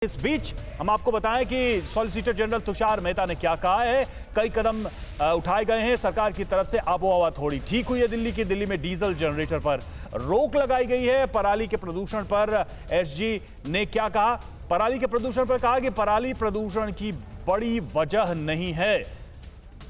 इस बीच हम आपको बताएं कि सॉलिसिटर जनरल तुषार मेहता ने क्या कहा है। कई कदम उठाए गए हैं सरकार की तरफ से। आबोहवा थोड़ी ठीक हुई है दिल्ली में डीजल जनरेटर पर रोक लगाई गई है। पराली के प्रदूषण पर एसजी ने क्या कहा? पराली के प्रदूषण पर कहा कि पराली प्रदूषण की बड़ी वजह नहीं है,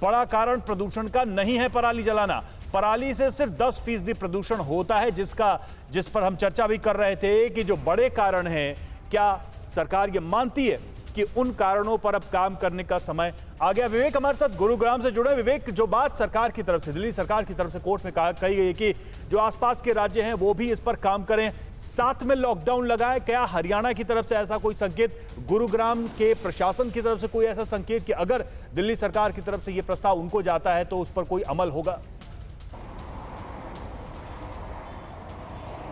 बड़ा कारण प्रदूषण का नहीं है पराली जलाना। पराली से सिर्फ 10% प्रदूषण होता है, जिस पर हम चर्चा भी कर रहे थे कि जो बड़े कारण हैं, क्या सरकार ये मानती है कि उन कारणों पर अब काम करने का समय आ गया? विवेक हमारे साथ गुरुग्राम से जुड़े। विवेक, जो बात सरकार की तरफ से, दिल्ली सरकार की तरफ से कोर्ट में कही गई है कि जो आसपास के राज्य हैं वो भी इस पर काम करें, साथ में लॉकडाउन लगाए, क्या हरियाणा की तरफ से ऐसा कोई संकेत, गुरुग्राम के प्रशासन की तरफ से कोई ऐसा संकेत कि अगर दिल्ली सरकार की तरफ से ये प्रस्ताव उनको जाता है तो उस पर कोई अमल होगा?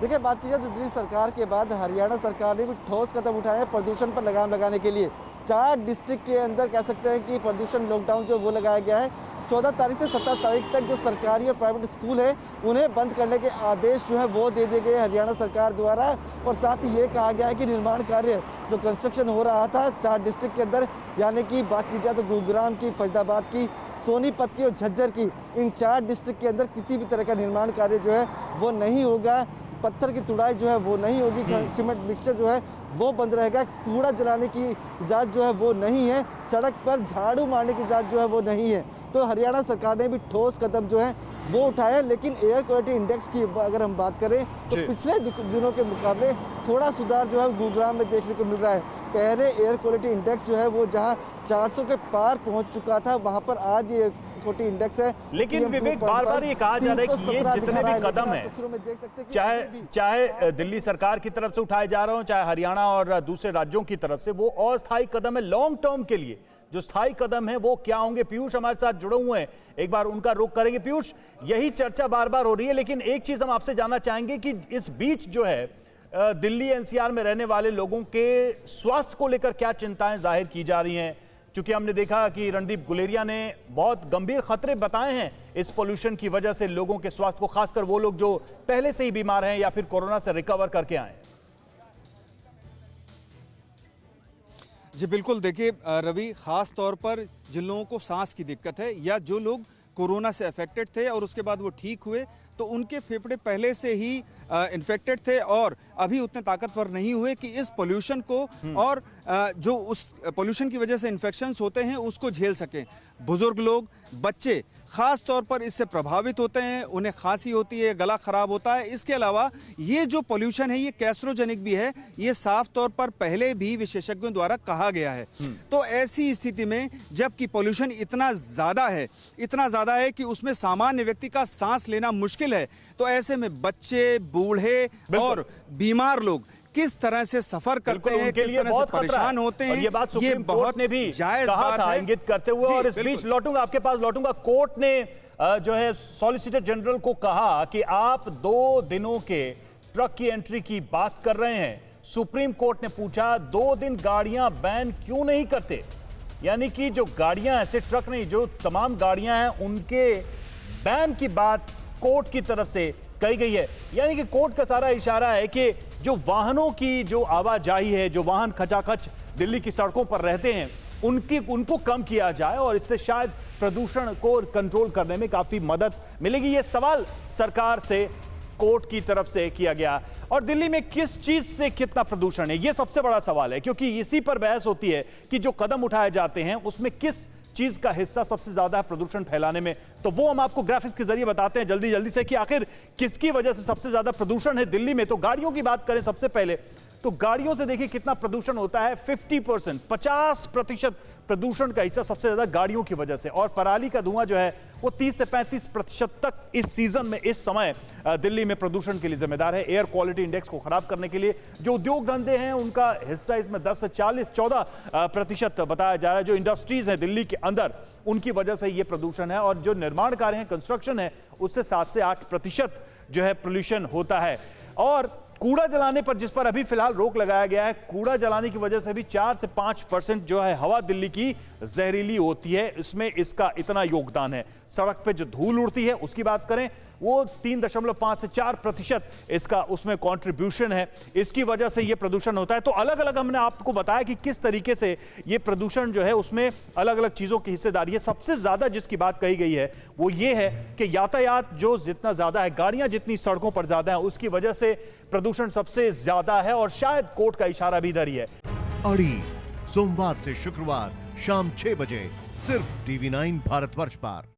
देखिए, बात की जाए तो दिल्ली सरकार के बाद हरियाणा सरकार ने भी ठोस कदम उठाए हैं प्रदूषण पर लगाम लगाने के लिए। 4 डिस्ट्रिक्ट के अंदर कह सकते हैं कि प्रदूषण लॉकडाउन जो वो लगाया गया है। 14 तारीख से 17 तारीख तक जो सरकारी और प्राइवेट स्कूल है उन्हें बंद करने के आदेश जो है वो दे दिए गए हरियाणा सरकार द्वारा। और साथ ही ये कहा गया है कि निर्माण कार्य जो कंस्ट्रक्शन हो रहा था 4 डिस्ट्रिक्ट के अंदर, यानी कि बात की जाए तो गुरुग्राम की, फरीदाबाद की, सोनीपत की और झज्जर की, इन 4 डिस्ट्रिक्ट के अंदर किसी भी तरह का निर्माण कार्य जो है वो नहीं होगा। पत्थर की तुड़ाई जो है वो नहीं होगी, सीमेंट मिक्सचर जो है वो बंद रहेगा, कूड़ा जलाने की इजाज़त जो है वो नहीं है, सड़क पर झाड़ू मारने की इजाज़त जो है वो नहीं है। तो हरियाणा सरकार ने भी ठोस कदम जो है वो उठाया। लेकिन एयर क्वालिटी इंडेक्स की अगर हम बात करें तो पिछले दिनों के मुकाबले थोड़ा सुधार जो है गुरुग्राम में देखने को मिल रहा है। पहले एयर क्वालिटी इंडेक्स जो है वो जहां 400 के पार पहुंच चुका था, वहां पर आज ये क्वालिटी इंडेक्स है। लेकिन विवेक, बार बार ये कहा जा रहा है कि ये जितने भी कदम है, चाहे दिल्ली सरकार की तरफ से उठाए जा रहे हो, चाहे हरियाणा और दूसरे राज्यों की तरफ से, वो अस्थायी कदम है। लॉन्ग टर्म के लिए जो स्थायी कदम है वो क्या होंगे? पीयूष हमारे साथ जुड़े हुए हैं, एक बार उनका रुख करेंगे। पीयूष, यही चर्चा बार बार हो रही है, लेकिन एक चीज हम आपसे जानना चाहेंगे कि इस बीच जो है दिल्ली एनसीआर में रहने वाले लोगों के स्वास्थ्य को लेकर क्या चिंताएं जाहिर की जा रही हैं? क्योंकि हमने देखा कि रणदीप गुलेरिया ने बहुत गंभीर खतरे बताए हैं इस पोल्यूशन की वजह से लोगों के स्वास्थ्य को, खासकर वो लोग जो पहले से ही बीमार हैं या फिर कोरोना से रिकवर करके आए हैं। जी बिल्कुल, देखिए रवि, खास तौर पर जिन लोगों को सांस की दिक्कत है या जो लोग कोरोना से अफेक्टेड थे और उसके बाद वो ठीक हुए, तो उनके फेफड़े पहले से ही इन्फेक्टेड थे और अभी उतने ताकतवर नहीं हुए कि इस पोल्यूशन को और जो उस पोल्यूशन की वजह से इन्फेक्शंस होते हैं उसको झेल सकें। बुजुर्ग लोग, बच्चे खास तौर पर इससे प्रभावित होते हैं, उन्हें खांसी होती है, गला खराब होता है। इसके अलावा ये जो पोल्यूशन है ये कैंसरोजेनिक भी है, ये साफ तौर पर पहले भी विशेषज्ञों द्वारा कहा गया है। तो ऐसी स्थिति में जबकि पोल्यूशन इतना ज़्यादा है कि उसमें सामान्य व्यक्ति का सांस लेना मुश्किल है, तो ऐसे में बच्चे, बूढ़े और बीमार लोग किस तरह से सफर करते हैं, किस तरह से परेशान होते हैं, ये बात सुप्रीम कोर्ट ने भी कहा था इंगित करते हुए। और इस बीच आपके पास लौटूंगा, कोर्ट ने जो है सॉलिसिटर जनरल को कहा कि आप 2 दिनों के ट्रक की एंट्री की बात कर रहे हैं। सुप्रीम कोर्ट ने पूछा 2 दिन गाड़ियां बैन क्यों नहीं करते? यानी कि जो गाड़ियां, ऐसे ट्रक नहीं, जो तमाम गाड़ियां हैं उनके बैन की बात कोर्ट की तरफ से कही गई है। यानी कि कोर्ट का सारा इशारा है कि जो वाहनों की जो आवाजाही है, जो वाहन खचाखच दिल्ली की सड़कों पर रहते हैं, उनको कम किया जाए और इससे शायद प्रदूषण को कंट्रोल करने में काफी मदद मिलेगी। ये सवाल सरकार से कोर्ट की तरफ से किया गया। और दिल्ली में किस चीज से कितना प्रदूषण है, ये सबसे बड़ा सवाल है, क्योंकि इसी पर बहस होती है कि जो कदम उठाए जाते हैं उसमें किस चीज का हिस्सा सबसे ज्यादा है प्रदूषण फैलाने में। तो वो हम आपको ग्राफिक्स के जरिए बताते हैं जल्दी से कि आखिर किसकी वजह से सबसे ज्यादा प्रदूषण है दिल्ली में। तो गाड़ियों की बात करें सबसे पहले, तो गाड़ियों से देखिए कितना प्रदूषण होता है। 50% प्रदूषण का हिस्सा सबसे ज्यादा गाड़ियों की वजह से। और पराली का धुआं जो है वो 30 से 35% तक इस सीजन में, इस समय दिल्ली में प्रदूषण के लिए जिम्मेदार है। एयर क्वालिटी इंडेक्स को खराब करने के लिए जो उद्योग धंधे हैं उनका हिस्सा इसमें 10 से 14% बताया जा रहा है। जो इंडस्ट्रीज है दिल्ली के अंदर, उनकी वजह से ये प्रदूषण है। और जो निर्माण कार्य है, कंस्ट्रक्शन है, उससे 7 से 8% जो है पोल्यूशन होता है। और कूड़ा जलाने पर, जिस पर अभी फिलहाल रोक लगाया गया है, कूड़ा जलाने की वजह से भी 4 से 5% जो है हवा दिल्ली की जहरीली होती है। इसमें इसका इतना योगदान है। सड़क पे जो धूल उड़ती है उसकी बात करें, वो 3.5 से 4% इसका उसमें कंट्रीब्यूशन है। इसकी वजह से ये प्रदूषण होता है। तो अलग अलग हमने आपको बताया कि किस तरीके से ये प्रदूषण जो है उसमें अलग अलग चीजों की हिस्सेदारी है। सबसे ज्यादा जिसकी बात कही गई है वो ये है कि यातायात जो जितना ज्यादा है, गाड़ियां जितनी सड़कों पर ज्यादा है, उसकी वजह से प्रदूषण सबसे ज्यादा है। और शायद कोर्ट का इशारा भी इधर ही है। अड़ी सोमवार से शुक्रवार शाम 6 बजे सिर्फ TV9 भारतवर्ष पर।